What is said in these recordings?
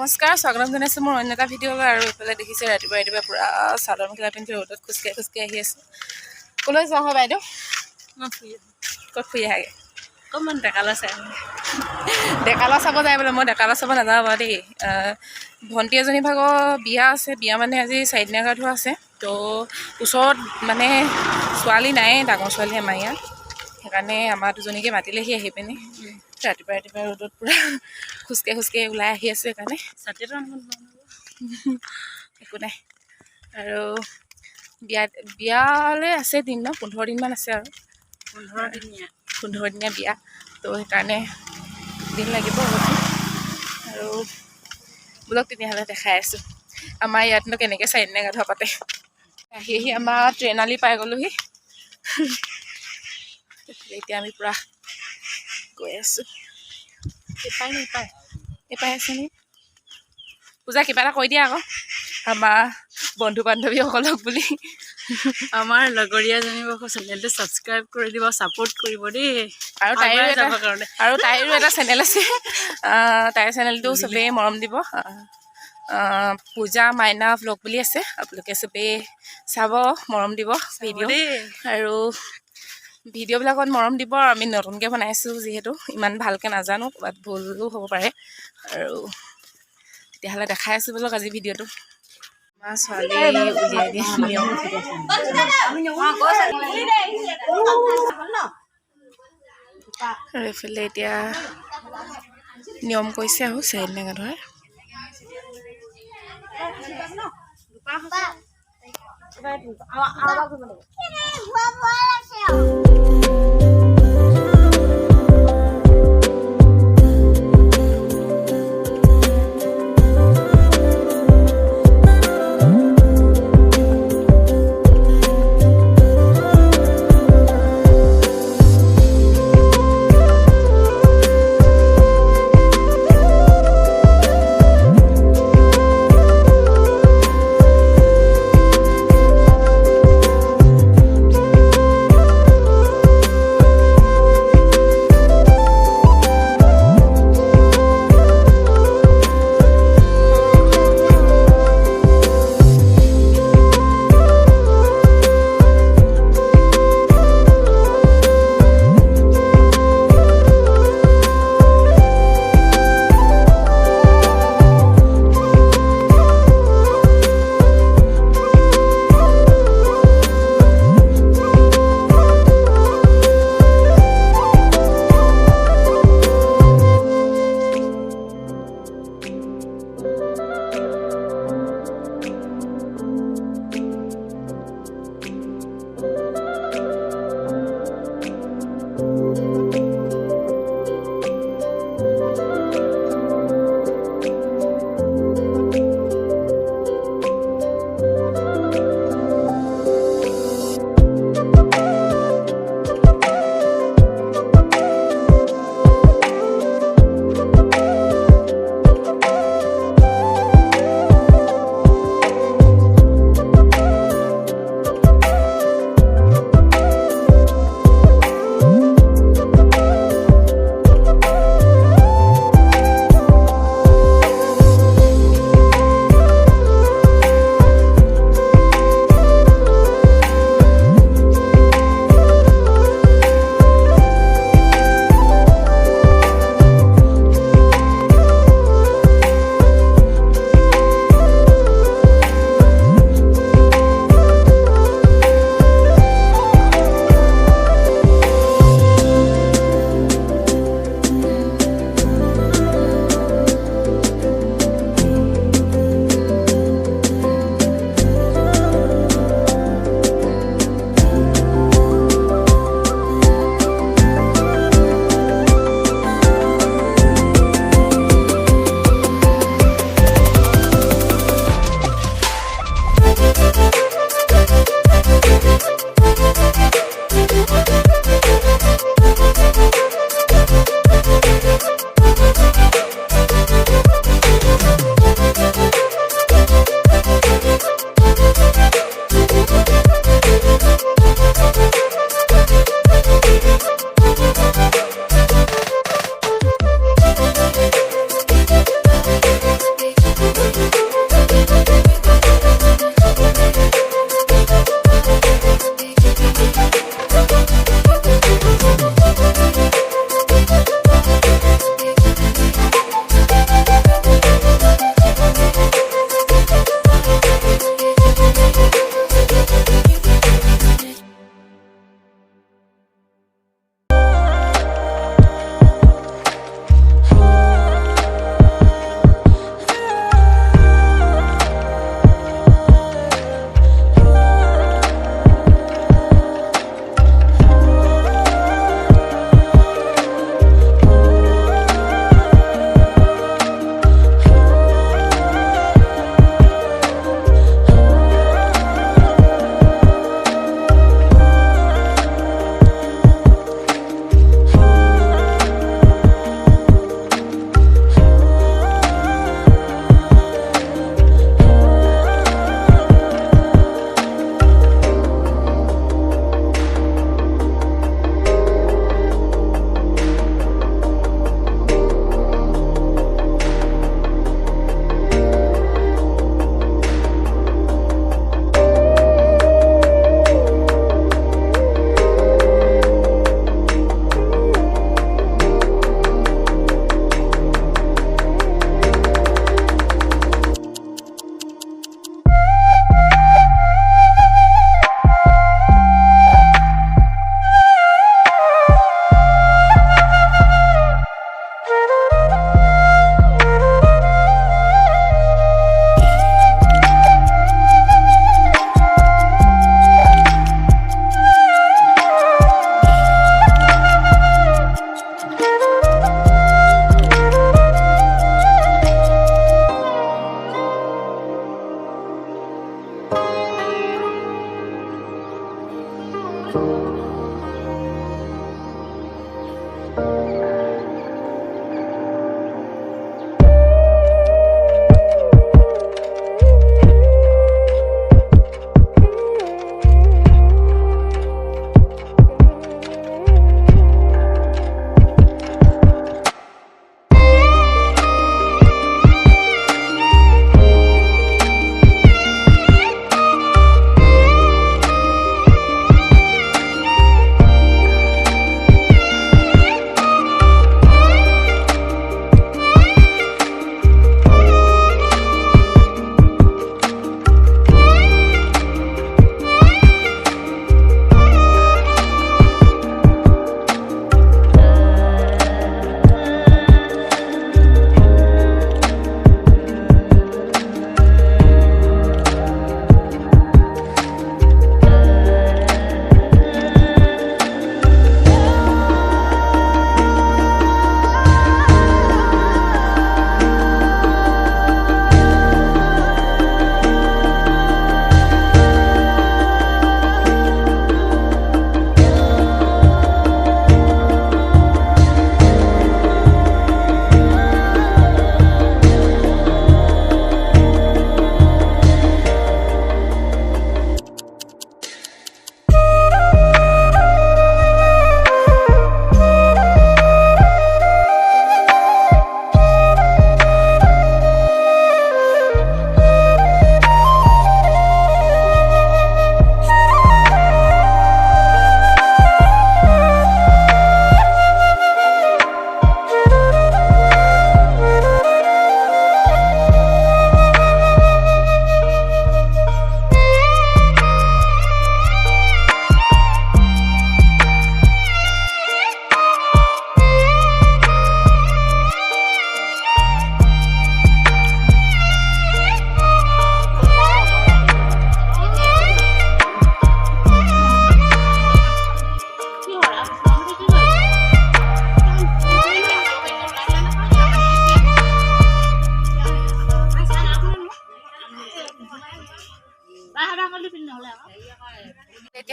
নমস্কাৰ স্বাগতম জনাইছোঁ মোৰ অন্য এটা ভিডিঅ'লৈ আৰু এইফালে দেখিছে ৰাতিপুৱা পূৰা চাদৰ মেখেলা পিন্ধি ৰ'দত খোজকাঢ়ি আহি আছোঁ ক'লৈ যোৱা হয় বাইদেউ মই ফুৰি ক'ত ফুৰি আহাগৈ অকণমান ডেকালা চাই ডেকালা চাব যায় বোলে মই ডেকালা চাব নাযাওঁ বাৰু দেই ভণ্টি এজনী ভাগৰ বিয়া আছে বিয়া মানে আজি চাৰিদিনীয়া গা ধোৱা আছে তো ওচৰত মানে ছোৱালী নাই ডাঙৰ ছোৱালী আমাৰ ইয়াত সেইকাৰণে আমাৰ দুজনীকে মাতিলেহি আহি পিনি ৰাতিপুৱা ৰ'দত পূৰা খোজকাঢ়ি ওলাই আহি আছোঁ সেইকাৰণে ছাতিটো একো নাই আৰু বিয়ালৈ আছে দিন ন 15 দিনমান আছে আৰু 15 দিনীয়া বিয়া তো সেইকাৰণে দিন লাগিব আৰু বোলক তেতিয়াহ'লে দেখাই আছোঁ আমাৰ ইয়াতনো কেনেকৈ চাৰিদিনীয়া গা ধোৱা পাতে আহি আমাৰ ট্ৰেইনালি পাই গ'লোহি এতিয়া আমি পূৰা গৈ আছোঁ এপাই আছে নি পূজা কিবা এটা কৈ দিয়া আকৌ আমাৰ বন্ধু বান্ধৱীসকলক বুলি আমাৰ লগৰীয়াজনীক আকৌ চেনেলটো ছাবস্ক্ৰাইব কৰি দিব ছাপোৰ্ট কৰিব দেই আৰু তাইৰো এটা চেনেল আছে তাইৰ চেনেলটো চবেই মৰম দিব পূজা মাইনা ভ্লগ বুলি আছে আপোনালোকে চবেই চাব মৰম দিব ভিডিঅ' আৰু ভিডিঅ'বিলাকত মৰম দিব আৰু আমি নতুনকৈ বনাইছোঁ যিহেতু ইমান ভালকৈ নাজানো ক'ৰবাত ভুলো হ'ব পাৰে আৰু তেতিয়াহ'লে দেখাই আছোঁ বোলক আজি ভিডিঅ'টো আমাৰ ছোৱালী উলিয়াই দিয়ে নিয়ম আৰু এইফালে এতিয়া নিয়ম কৰিছে আৰু চাৰিদিনীয়া গা ধোৱাৰ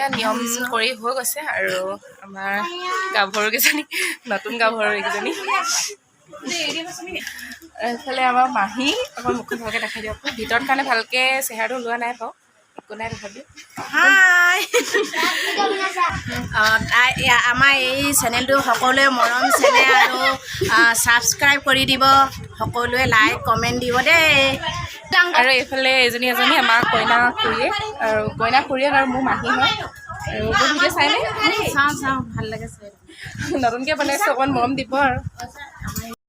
এতিয়া নিয়ম কৰি হৈ গৈছে আৰু আমাৰ গাভৰুকেইজনী নতুন গাভৰু এইকেইজনী এইফালে আমাৰ মাহী অকণ মুখখন ভালকৈ দেখাই দিয়ক ভিতৰত কাৰণে ভালকৈ চেহেৰাটো ওলোৱা নাই বাৰু একো নাই তথাপিও হাই আমাৰ এই চেনেলটো সকলোৱে মৰম চেনেল আৰু ছাবস্ক্ৰাইব কৰি দিব সকলোৱে লাইক কমেণ্ট দিব দেই আৰু এইফালে এজনী আমাৰ কইনা খুৰীয়েক আৰু কইনা খুৰীয়েক আৰু মোৰ মাহী হয় আৰু মোৰ ভিডিঅ' চাইনে চাওঁ ভাল লাগে চাই নতুনকৈ বনাইছোঁ অকণ মৰম দিব আৰু